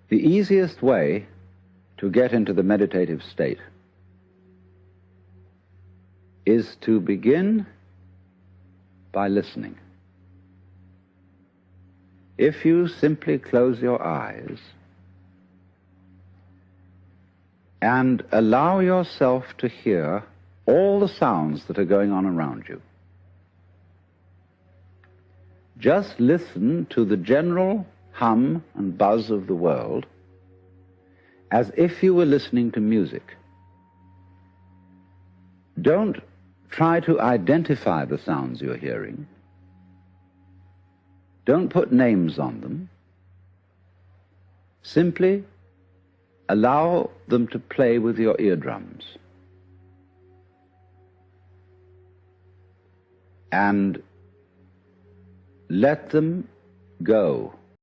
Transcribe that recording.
The easiest way to get into the meditative state is to begin by listening. If you simply close your eyes and allow yourself to hear all the sounds that are going on around you, just listen to the general hum and buzz of the world as if you were listening to music. Don't try to identify the sounds you're hearing. Don't put names on them. Simply allow them to play with your eardrums. And let them go.